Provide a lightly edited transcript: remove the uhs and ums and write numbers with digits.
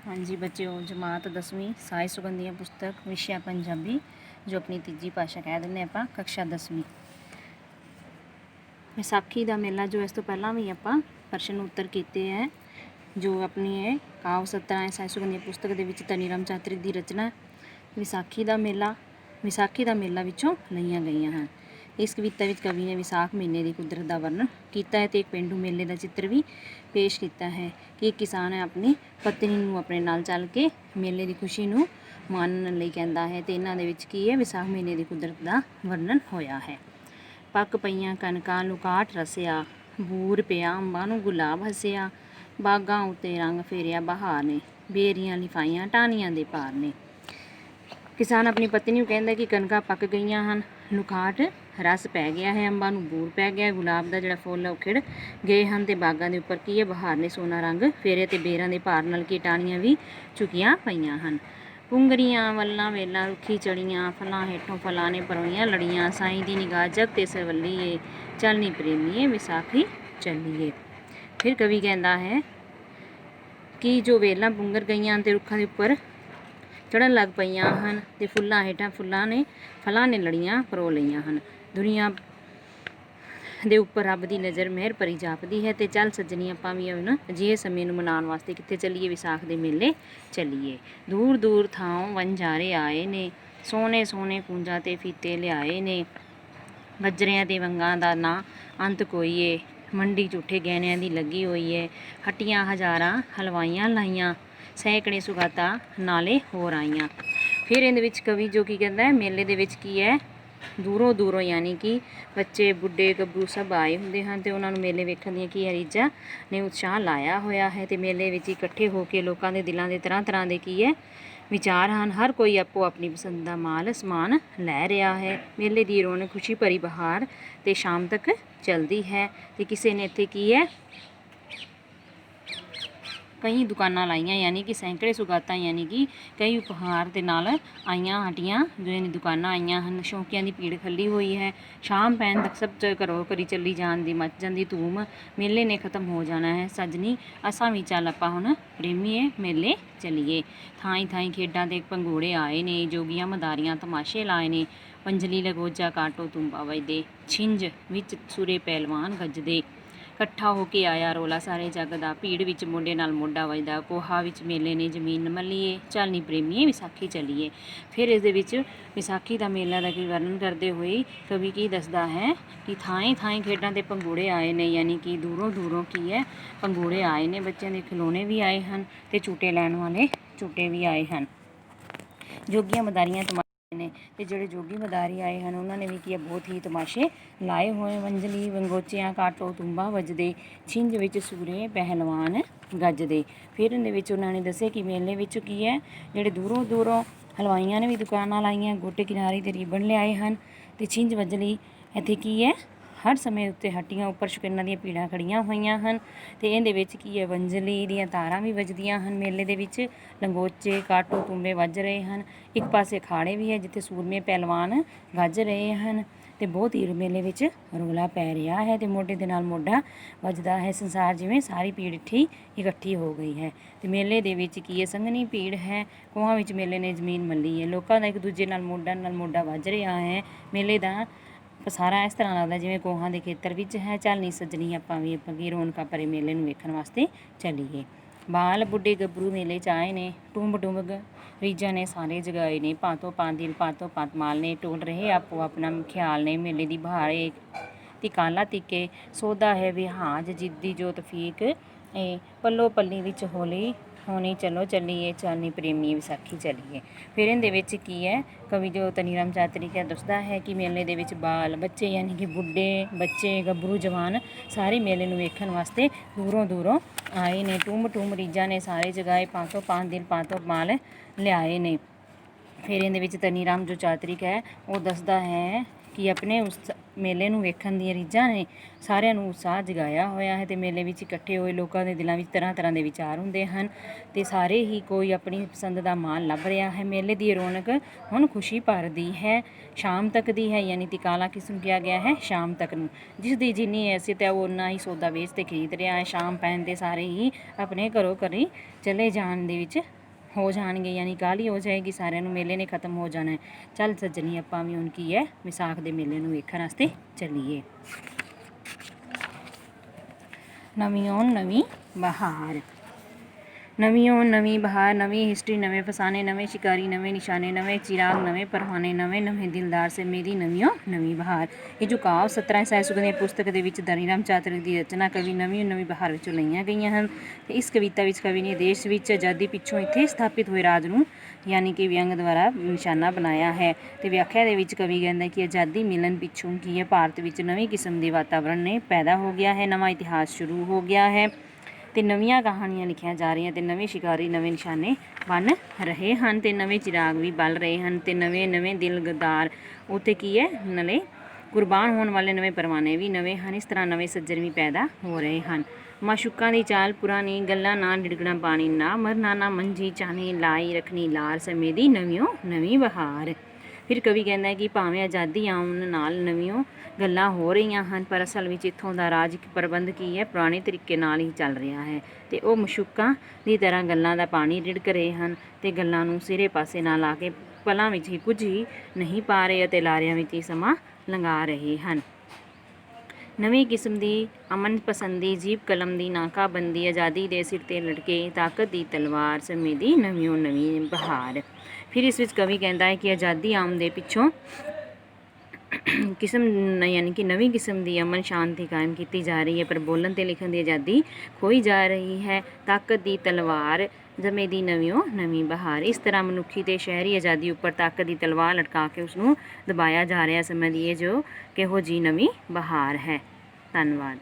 हाँ जी बच्चों, जमात 10वीं साहित्य सुगंधियाँ पुस्तक विषय पंजाबी जो अपनी तीजी भाषा कह दें आप कक्षा 10वीं। विसाखी का मेला जो इस तो पहला भी आप प्रश्न उत्तर किए हैं जो अपनी है काव सत्रा साहित्य सुगंधियाँ पुस्तक के तनीराम चातरिक की रचना विसाखी का मेला विचों लईयां गई हैं। इस कविता में कवि ने विसाख महीने की कुदरत का वर्णन किया है तो एक पेंडू मेले का चित्र भी पेश किया है कि एक किसान है अपनी पत्नी नूं अपने नाल चल के मेले की खुशी नूं मानण लई कहता है तो इन्हां दे विच की है विसाख महीने की कुदरत का वर्णन होया है। पक पईयां कणकां लुकाट रसिया बूर पिया अंबां नूं गुलाब हसिया बागां उत्ते रंग फेरिया बहार ने बेरियां लिफाइयां टाहनियां दे पार ने। किसान अपनी पत्नी ਨੂੰ ਕਹਿੰਦਾ कि कणकां पक गईयां ਹਨ ਲੁਕਾਟ रस पै गया है अंबां ਨੂੰ ਬੂਰ पै गया गुलाब ਦਾ ਜਿਹੜਾ ਫੁੱਲ ਉਹ ਖਿੜ ਗਏ ਹਨ ਤੇ ਬਾਗਾਂ ਦੇ ਉੱਪਰ ਕੀ ਹੈ ਬਹਾਰ ਨੇ ਸੋਨਾ ਰੰਗ ਫੇਰੇ ਤੇ ਬੇਰਾਂ ਦੇ ਭਾਰ ਨਾਲ ਕੀ ਟਾਹਣੀਆਂ ਵੀ ਝੁਕੀਆਂ ਪਈਆਂ ਹਨ। ਪੁੰਗਰੀਆਂ ਵੱਲਾਂ ਵੇਲਾਂ ਰੁੱਖੀ ਚੜੀਆਂ ਫਲਾਂ ਹੇਠੋਂ ਫਲਾਂ ਨੇ ਪਰੋਈਆਂ ਲੜੀਆਂ ਸਾਈਂ ਦੀ ਨਿਗਾਹ ਜਗ ਤੇ ਸਰਵੱਲੀਏ ਚੱਲ ਨੀ ਪ੍ਰੇਮੀਏ ਵਿਸਾਖੀ ਚੱਲੀਏ। ਫਿਰ ਕਵੀ ਕਹਿੰਦਾ ਹੈ ਕਿ ਜੋ ਵੇਲਾਂ ਪੁੰਗਰ ਗਈਆਂ ਤੇ ਰੁੱਖਾਂ ਦੇ ਉੱਪਰ ਚੜ੍ਹਨ ਲੱਗ ਪਈਆਂ ਹਨ ਤੇ ਫੁੱਲਾਂ ਹੇਠਾਂ ਫਲਾਂ ਨੇ ਲੜੀਆਂ ਪਰੋ ਲਈਆਂ ਹਨ। ਦੁਨੀਆ ਦੇ ਉੱਪਰ ਰੱਬ ਦੀ ਨਜ਼ਰ ਮਿਹਰ ਭਰੀ ਜਾਪਦੀ ਹੈ ਤੇ ਚੱਲ ਸੱਜਣੀ ਆਪਾਂ ਵੀ ਹੁਣ ਅਜਿਹੇ ਸਮੇਂ ਨੂੰ ਮਨਾਉਣ ਵਾਸਤੇ ਕਿੱਥੇ ਚੱਲੀਏ ਵਿਸਾਖ ਦੇ ਮੇਲੇ ਚੱਲੀਏ। ਦੂਰ ਦੂਰ ਥਾਂ ਵਣਜਾਰੇ ਆਏ ਨੇ ਸੋਹਣੇ ਸੋਹਣੇ ਕੁੰਜਾਂ ਤੇ ਫੀਤੇ ਲਿਆਏ ਨੇ ਗੱਜਰਿਆਂ ਤੇ ਵੰਗਾਂ ਦਾ ਨਾ ਅੰਤ ਕੋਈ ਏ ਮੰਡੀ ਝੂਠੇ ਗਹਿਣਿਆਂ ਦੀ ਲੱਗੀ ਹੋਈ ਏ ਹੱਟੀਆਂ ਹਜ਼ਾਰਾਂ ਹਲਵਾਈਆਂ ਲਾਈਆਂ ਸੈਂਕੜੇ ਸੁਗਾਤਾਂ ਨਾਲੇ ਹੋਰ ਆਈਆਂ। ਫਿਰ ਇਹਦੇ ਵਿੱਚ ਕਵੀ ਜੋ ਕੀ ਕਹਿੰਦਾ ਹੈ ਮੇਲੇ ਦੇ ਵਿੱਚ ਕੀ ਹੈ ਦੂਰੋਂ ਦੂਰੋਂ ਯਾਨੀ ਕਿ ਬੱਚੇ ਬੁੱਢੇ ਗੱਭਰੂ ਸਭ ਆਏ ਹੁੰਦੇ ਹਨ ਤੇ ਉਹਨਾਂ ਨੂੰ ਮੇਲੇ ਵੇਖਣ ਦੀਆਂ ਕੀ ਰੀਝਾਂ ਨੇ ਉਤਸ਼ਾਹ ਲਾਇਆ ਹੋਇਆ ਹੈ ਤੇ ਮੇਲੇ ਵਿੱਚ ਇਕੱਠੇ ਹੋ ਕੇ ਲੋਕਾਂ ਦੇ ਦਿਲਾਂ ਦੇ ਤਰ੍ਹਾਂ ਤਰ੍ਹਾਂ ਦੇ ਕੀ ਹੈ ਵਿਚਾਰ ਹਨ। ਹਰ ਕੋਈ ਆਪੋ ਆਪਣੀ ਪਸੰਦ ਦਾ ਮਾਲ ਸਮਾਨ ਲੈ ਰਿਹਾ ਹੈ। ਮੇਲੇ ਦੀ ਰੌਣਕ ਖੁਸ਼ੀ ਭਰੀ ਬਹਾਰ ਤੇ ਸ਼ਾਮ ਤੱਕ ਚੱਲਦੀ ਹੈ ਤੇ ਕਿਸੇ ਨੇ ਇੱਥੇ ਕੀ ਹੈ ਕਈ ਦੁਕਾਨਾਂ ਲਾਈਆਂ ਯਾਨੀ ਕਿ ਸੈਂਕੜੇ ਸੁਗਾਤਾਂ ਯਾਨੀ ਕਿ ਕਈ ਉਪਹਾਰ ਦੇ ਨਾਲ ਆਈਆਂ ਹਟੀਆਂ ਜੋ ਇਹਨੀ ਦੁਕਾਨਾਂ ਆਈਆਂ ਹਨ। ਸ਼ੌਂਕੀਆਂ ਦੀ ਭੀੜ ਖੱਲੀ ਹੋਈ ਹੈ। ਸ਼ਾਮ ਪੈਣ ਤੱਕ ਸਭ ਘਰੋਂ ਘਰੀ ਚੱਲੀ ਜਾਣ ਦੀ ਮੱਚ ਜਾਂਦੀ ਧੂਮ ਮੇਲੇ ਨੇ ਖਤਮ ਹੋ ਜਾਣਾ ਹੈ ਸੱਜਣੀ ਅਸਾਂ ਵੀ ਚੱਲ ਆਪਾਂ ਹੁਣ ਪ੍ਰੇਮੀਏ ਮੇਲੇ ਚੱਲੀਏ। ਥਾਈਂ ਥਾਈਂ ਖੇਡਾਂ ਦੇ ਪੰਘੂੜੇ ਆਏ ਨੇ ਜੋਗੀਆਂ ਮਦਾਰੀਆਂ ਤਮਾਸ਼ੇ ਲਾਏ ਨੇ ਪੰਜਲੀ ਲਗੋਜਾ ਕਾਟੋ ਤੁੰਬਾ ਵੱਜਦੇ ਛਿੰਝ ਵਿੱਚ ਸੁਰੇ ਪਹਿਲਵਾਨ ਗੱਜਦੇ ਇਕੱਠਾ ਹੋ ਕੇ ਆਇਆ ਰੋਲਾ ਸਾਰੇ ਜੱਗ ਦਾ ਭੀੜ ਵਿੱਚ ਮੋਢੇ ਨਾਲ ਮੋਢਾ ਵੱਜਦਾ ਕੋਹਾ ਵਿੱਚ ਮੇਲੇ ਨੇ ਜ਼ਮੀਨ ਮੱਲੀਏ ਚੱਲ ਨੀ ਪ੍ਰੇਮੀਏ ਵਿਸਾਖੀ ਚੱਲੀਏ। ਫਿਰ ਇਸ ਦੇ ਵਿੱਚ ਵਿਸਾਖੀ ਦਾ ਮੇਲਾ ਦਾ ਕੀ ਵਰਣਨ ਕਰਦੇ ਹੋਏ ਕਵੀ ਕੀ ਦੱਸਦਾ ਹੈ ਕਿ ਥਾਈਂ ਥਾਈਂ ਖੇਡਾਂ ਦੇ ਪੰਘੂੜੇ ਆਏ ਨੇ ਯਾਨੀ ਕਿ ਦੂਰੋਂ ਦੂਰੋਂ ਕੀ ਹੈ ਪੰਘੂੜੇ ਆਏ ਨੇ ਬੱਚਿਆਂ ਦੇ ਖਿਡੌਣੇ ਵੀ ਆਏ ਹਨ ਤੇ ਝੂਟੇ ਲੈਣ ਵਾਲੇ ਝੂਟੇ ਵੀ ਆਏ ਹਨ। ਜੋਗੀਆਂ ਮਦਾਰੀਆਂ ਨੇ ਤੇ ਜਿਹੜੇ ਜੋਗੀ ਮਦਾਰੀ ਆਏ ਹਨ ਉਹਨਾਂ ਨੇ ਵੀ ਕੀ ਬਹੁਤ ਹੀ ਤਮਾਸ਼ੇ ਲਾਏ ਹੋਏ ਵੰਜਲੀ ਵੰਗੋਚਿਆਂ ਕਾਟੋ ਤੁੰਬਾ ਵੱਜਦੇ ਛਿੰਝ ਵਿੱਚ ਸੂਰੇ ਪਹਿਲਵਾਨ ਗੱਜਦੇ। ਫਿਰ ਇਹਦੇ ਵਿੱਚ ਉਹਨਾਂ ਨੇ ਦੱਸਿਆ ਕਿ ਮੇਲੇ ਵਿੱਚ ਕੀ ਹੈ ਜਿਹੜੇ ਦੂਰੋਂ ਦੂਰੋਂ ਹਲਵਾਈਆਂ ਨੇ ਵੀ ਦੁਕਾਨਾਂ ਲਾਈਆਂ ਗੋਟੇ ਕਿਨਾਰੇ ਤੇ ਰੀਬਨ ਲਿਆਏ ਹਨ ਤੇ ਛਿੰਝ ਵੱਜਲੀ ਇੱਥੇ ਕੀ ਹੈ ਹਰ ਸਮੇਂ ਉੱਤੇ ਹੱਟੀਆਂ ਉੱਪਰ ਸ਼ੌਕੀਨਾਂ ਦੀਆਂ ਭੀੜਾਂ ਖੜੀਆਂ ਹੋਈਆਂ ਹਨ ਤੇ ਇਹਦੇ ਵਿੱਚ ਕੀ ਹੈ ਵੰਜਲੀ ਦੀਆਂ ਤਾਰਾਂ ਵੀ ਵੱਜਦੀਆਂ ਹਨ। ਮੇਲੇ ਦੇ ਵਿੱਚ ਲੰਗੋਚੇ ਕਾਟੋ ਤੁੰਬੇ ਵੱਜ ਰਹੇ ਹਨ। ਇੱਕ ਪਾਸੇ ਅਖਾੜੇ ਵੀ ਹੈ ਜਿੱਥੇ ਸੂਰਮੇ ਪਹਿਲਵਾਨ ਗੱਜ ਰਹੇ ਹਨ ਤੇ ਬਹੁਤ ਹੀ ਮੇਲੇ ਵਿੱਚ ਰੌਲਾ ਪੈ ਰਿਹਾ ਹੈ ਤੇ ਮੋਢੇ ਦੇ ਨਾਲ ਮੋਢਾ ਵੱਜਦਾ ਹੈ ਸੰਸਾਰ ਜਿਵੇਂ ਸਾਰੀ ਭੀੜ ਇਕੱਠੀ ਹੋ ਗਈ ਹੈ ਤੇ ਮੇਲੇ ਦੇ ਵਿੱਚ ਕੀ ਹੈ ਸੰਘਣੀ ਭੀੜ ਹੈ ਕੋਹਾਂ ਵਿੱਚ ਮੇਲੇ ਨੇ ਜ਼ਮੀਨ ਮੱਲੀ ਹੈ ਲੋਕਾਂ ਦਾ ਇੱਕ ਦੂਜੇ ਨਾਲ ਮੋਢਾ ਵੱਜ ਰਿਹਾ ਹੈ। ਮੇਲੇ ਦਾ ਸਾਰਾ ਇਸ ਤਰ੍ਹਾਂ ਲੱਗਦਾ ਜਿਵੇਂ ਕੋਹਾਂ ਦੇ ਖੇਤਰ ਵਿੱਚ ਹੈ। ਚੱਲ ਨੀ ਸੱਜਣੀ ਆਪਾਂ ਵੀ ਕੀ ਰੌਣਕਾਂ ਭਰੇ ਮੇਲੇ ਨੂੰ ਵੇਖਣ ਵਾਸਤੇ ਚੱਲੀਏ। ਬਾਲ ਬੁੱਢੇ ਗੱਭਰੂ ਮੇਲੇ 'ਚ ਆਏ ਨੇ ਟੁੰਬ ਟੁੰਬ ਰੀਝਾਂ ਨੇ ਸਾਰੇ ਜਗਾਏ ਨੇ ਭਾਂਤੋਂ ਭਾਂਤ ਦਿਲ ਭਾਂਤੋਂ ਭਾਂਤ ਮਾਲ ਨੇ ਟੋਲ ਰਹੇ ਆਪੋ ਆਪਣਾ ਖਿਆਲ ਨੇ ਮੇਲੇ ਦੀ ਬਹਾਰ ਏ ਤਿਕਾਲਾ ਤਿੱਕੇ ਸੌਦਾ ਹੈ ਵਿਹਾਜ ਜਿੱਦੀ ਜੋ ਤਫੀਕ ਏ ਪੱਲੋ ਪੱਲੀ ਵਿੱਚ ਹੋਲੀ ਹੋਣੀ ਚਲੋ ਚੱਲੀਏ ਚੱਲ ਨੀ ਪ੍ਰੇਮੀ ਵਿਸਾਖੀ ਚੱਲੀਏ। ਫਿਰ ਇਹਦੇ ਵਿੱਚ ਕੀ ਹੈ ਕਵੀ ਜੋ ਤਨੀਰਾਮ ਚਾਤਰਿਕ ਹੈ ਦੱਸਦਾ ਹੈ ਕਿ ਮੇਲੇ ਦੇ ਵਿੱਚ ਬਾਲ ਬੱਚੇ ਯਾਨੀ ਕਿ ਬੁੱਢੇ ਬੱਚੇ ਗੱਭਰੂ ਜਵਾਨ ਸਾਰੇ ਮੇਲੇ ਨੂੰ ਵੇਖਣ ਵਾਸਤੇ ਦੂਰੋਂ ਦੂਰੋਂ ਆਏ ਨੇ ਟੁੰਬ ਟੁੰਬ ਰੀਝਾਂ ਨੇ ਸਾਰੇ ਜਗਾਏ ਭਾਂਤੋਂ ਭਾਂਤ ਦਿਲ ਭਾਂਤੋਂ ਮਾਲ ਲਿਆਏ ਨੇ। ਫਿਰ ਇਹਦੇ ਵਿੱਚ ਤਨੀਰਾਮ ਜੋ ਚਾਤਰਿਕ ਹੈ ਉਹ ਦੱਸਦਾ ਹੈ ਕਿ ਆਪਣੇ ਉਸ ਮੇਲੇ ਨੂੰ ਵੇਖਣ ਦੀਆਂ ਰੀਝਾਂ ਨੇ ਸਾਰਿਆਂ ਨੂੰ ਉਤਸ਼ਾਹ ਜਗਾਇਆ ਹੋਇਆ ਹੈ। ਅਤੇ ਮੇਲੇ ਵਿੱਚ ਇਕੱਠੇ ਹੋਏ ਲੋਕਾਂ ਦੇ ਦਿਲਾਂ ਵਿੱਚ ਤਰ੍ਹਾਂ ਤਰ੍ਹਾਂ ਦੇ ਵਿਚਾਰ ਹੁੰਦੇ ਹਨ ਅਤੇ ਸਾਰੇ ਹੀ ਕੋਈ ਆਪਣੀ ਪਸੰਦ ਦਾ ਮਾਲ ਲੱਭ ਰਿਹਾ ਹੈ। ਮੇਲੇ ਦੀ ਰੌਣਕ ਹੁਣ ਖੁਸ਼ੀ ਭਰਦੀ ਹੈ, ਸ਼ਾਮ ਤੱਕ ਦੀ ਹੈ, ਯਾਨੀ ਕਿ ਕਾਲਾ ਕਿਸ ਨੂੰ ਕਿਹਾ ਗਿਆ ਹੈ, ਸ਼ਾਮ ਤੱਕ ਨੂੰ। ਜਿਸ ਦੀ ਜਿੰਨੀ ਹੈਸੀਅਤ ਹੈ ਉਹ ਉਨਾ ਹੀ ਸੌਦਾ ਵੇਚ ਤੇ ਖਰੀਦ ਰਿਹਾ ਹੈ। ਸ਼ਾਮ ਪੈਣ 'ਤੇ ਸਾਰੇ ਹੀ ਆਪਣੇ ਘਰੋਂ ਘਰੀ ਚਲੇ ਜਾਣ ਦੇ ਵਿੱਚ ਹੋ ਜਾਣਗੇ, ਯਾਨੀ ਕਾਹਲੀ ਹੋ ਜਾਏਗੀ, ਸਾਰਿਆਂ ਨੂੰ ਮੇਲੇ ਨੇ ਖ਼ਤਮ ਹੋ ਜਾਣਾ ਹੈ। ਚੱਲ ਸੱਜਣੀ, ਆਪਾਂ ਵੀ ਹੁਣ ਕੀ ਹੈ ਵਿਸਾਖ ਦੇ ਮੇਲੇ ਨੂੰ ਵੇਖਣ ਵਾਸਤੇ ਚੱਲੀਏ। ਨਵੀਂ ਨਵੀਂ ਬਹਾਰ, ਨਵੀਂ ਨਵੀਂ ਬਹਾਰ, ਨਵੀਂ ਹਿਸਟਰੀ, ਨਵੇਂ ਫਸਾਨੇ, ਨਵੇਂ ਸ਼ਿਕਾਰੀ, ਨਵੇਂ ਨਿਸ਼ਾਨੇ, ਨਵੇਂ ਚਿਰਾਗ, ਨਵੇਂ ਪਰਵਾਨੇ, ਨਵੇਂ ਨਵੇਂ ਦਿਲਦਾਰ ਸੇ ਮੇਰੀ ਨਵੀਂ ਬਹਾਰ। ਇਹ ਜੋ ਕਾਵਿ 17 ਸਹਿ ਸੁਖ ਦੀ ਪੁਸਤਕ ਦੇ ਵਿੱਚ ਧਨੀ ਰਾਮ ਚਾਤਰਿਕ ਦੀ ਰਚਨਾ ਕਵੀ ਨਵੀਂ ਬਹਾਰ ਵਿੱਚੋਂ ਲਈਆਂ ਗਈਆਂ ਹਨ। ਅਤੇ ਇਸ ਕਵਿਤਾ ਵਿੱਚ ਕਵੀ ਨੇ ਦੇਸ਼ ਵਿੱਚ ਆਜ਼ਾਦੀ ਪਿੱਛੋਂ ਇੱਥੇ ਸਥਾਪਿਤ ਹੋਏ ਰਾਜ ਨੂੰ ਯਾਨੀ ਕਿ ਵਿਅੰਗ ਦੁਆਰਾ ਨਿਸ਼ਾਨਾ ਬਣਾਇਆ ਹੈ। ਅਤੇ ਵਿਆਖਿਆ ਦੇ ਵਿੱਚ ਕਵੀ ਕਹਿੰਦਾ ਕਿ ਆਜ਼ਾਦੀ ਮਿਲਣ ਪਿੱਛੋਂ ਕੀ ਹੈ ਭਾਰਤ ਵਿੱਚ ਨਵੀਂ ਕਿਸਮ ਦੇ ਵਾਤਾਵਰਣ ਨੇ ਪੈਦਾ ਹੋ ਗਿਆ ਹੈ, ਨਵਾਂ ਇਤਿਹਾਸ ਸ਼ੁਰੂ ਹੋ ਗਿਆ ਹੈ ਅਤੇ ਨਵੀਆਂ ਕਹਾਣੀਆਂ ਲਿਖੀਆਂ ਜਾ ਰਹੀਆਂ ਅਤੇ ਨਵੇਂ ਸ਼ਿਕਾਰੀ, ਨਵੇਂ ਨਿਸ਼ਾਨੇ ਬਣ ਰਹੇ ਹਨ ਅਤੇ ਨਵੇਂ ਚਿਰਾਗ ਵੀ ਬਲ ਰਹੇ ਹਨ ਅਤੇ ਨਵੇਂ ਦਿਲਦਾਰ ਉੱਥੇ ਕੀ ਹੈ ਨਾਲੇ ਕੁਰਬਾਨ ਹੋਣ ਵਾਲੇ ਨਵੇਂ ਪਰਵਾਨੇ ਵੀ ਨਵੇਂ ਹਨ। ਇਸ ਤਰ੍ਹਾਂ ਨਵੇਂ ਸੱਜਣ ਵੀ ਪੈਦਾ ਹੋ ਰਹੇ ਹਨ। ਮਾਸ਼ੂਕਾਂ ਦੀ ਚਾਲ ਪੁਰਾਣੀ, ਗੱਲਾਂ ਨਾ ਡਿੜਕਣਾ ਪਾਣੀ, ਨਾ ਮਰਨਾ ਨਾ ਮੰਜੀ ਚਾਹਣੀ, ਲਾਈ ਰੱਖਣੀ ਲਾਰ ਸਮੇਂ ਦੀ ਨਵੀਂ ਬਹਾਰ। ਫਿਰ ਕਵੀ ਕਹਿੰਦਾ ਕਿ ਭਾਵੇਂ ਆਜ਼ਾਦੀ ਆਉਣ ਨਾਲ ਨਵੀਆਂ ਗੱਲਾਂ ਹੋ ਰਹੀਆਂ ਹਨ, ਪਰ ਅਸਲ ਵਿੱਚ ਇੱਥੋਂ ਦਾ ਰਾਜ ਪ੍ਰਬੰਧ ਕੀ ਹੈ ਪੁਰਾਣੇ ਤਰੀਕੇ ਨਾਲ ਹੀ ਚੱਲ ਰਿਹਾ ਹੈ ਅਤੇ ਉਹ ਮਸ਼ੂਕਾਂ ਦੀ ਤਰ੍ਹਾਂ ਗੱਲਾਂ ਦਾ ਪਾਣੀ ਰਿੜਕ ਰਹੇ ਹਨ ਅਤੇ ਗੱਲਾਂ ਨੂੰ ਸਿਰੇ ਪਾਸੇ ਨਾ ਲਾ ਕੇ ਪਲਾਂ ਵਿੱਚ ਹੀ ਕੁਝ ਹੀ ਨਹੀਂ ਪਾ ਰਹੇ ਅਤੇ ਲਾਰਿਆਂ ਵਿੱਚ ਹੀ ਸਮਾਂ ਲੰਘਾ ਰਹੇ ਹਨ। ਨਵੀਂ ਕਿਸਮ ਦੀ ਅਮਨ ਪਸੰਦੀ, ਜੀਭ ਕਲਮ ਦੀ ਨਾਕਾਬੰਦੀ, ਆਜ਼ਾਦੀ ਦੇ ਸਿਰ 'ਤੇ ਲਟਕੇ ਤਾਕਤ ਦੀ ਤਲਵਾਰ ਸਮੇਂ ਦੀ ਨਵੀਂ ਬਹਾਰ। ਫਿਰ ਇਸ ਵਿੱਚ ਕਵੀ ਕਹਿੰਦਾ ਹੈ ਕਿ ਆਜ਼ਾਦੀ ਆਉਣ ਦੇ ਪਿੱਛੋਂ ਯਾਨੀ ਕਿ ਨਵੀਂ ਕਿਸਮ ਦੀ ਅਮਨ ਸ਼ਾਂਤੀ ਕਾਇਮ ਕੀਤੀ ਜਾ ਰਹੀ ਹੈ, ਪਰ ਬੋਲਣ ਅਤੇ ਲਿਖਣ ਦੀ ਆਜ਼ਾਦੀ ਖੋਈ ਜਾ ਰਹੀ ਹੈ। ਤਾਕਤ ਦੀ ਤਲਵਾਰ ਸਮੇਂ ਦੀ ਨਵੀਂ ਬਹਾਰ। ਇਸ ਤਰ੍ਹਾਂ ਮਨੁੱਖੀ ਅਤੇ ਸ਼ਹਿਰੀ ਆਜ਼ਾਦੀ ਉੱਪਰ ਤਾਕਤ ਦੀ ਤਲਵਾਰ ਲਟਕਾ ਕੇ ਉਸਨੂੰ ਦਬਾਇਆ ਜਾ ਰਿਹਾ ਸਮੇਂ ਦੀ ਇਹ ਜੋ ਕਿਹੋ ਜਿਹੀ ਨਵੀਂ ਬਹਾਰ ਹੈ। ਧੰਨਵਾਦ।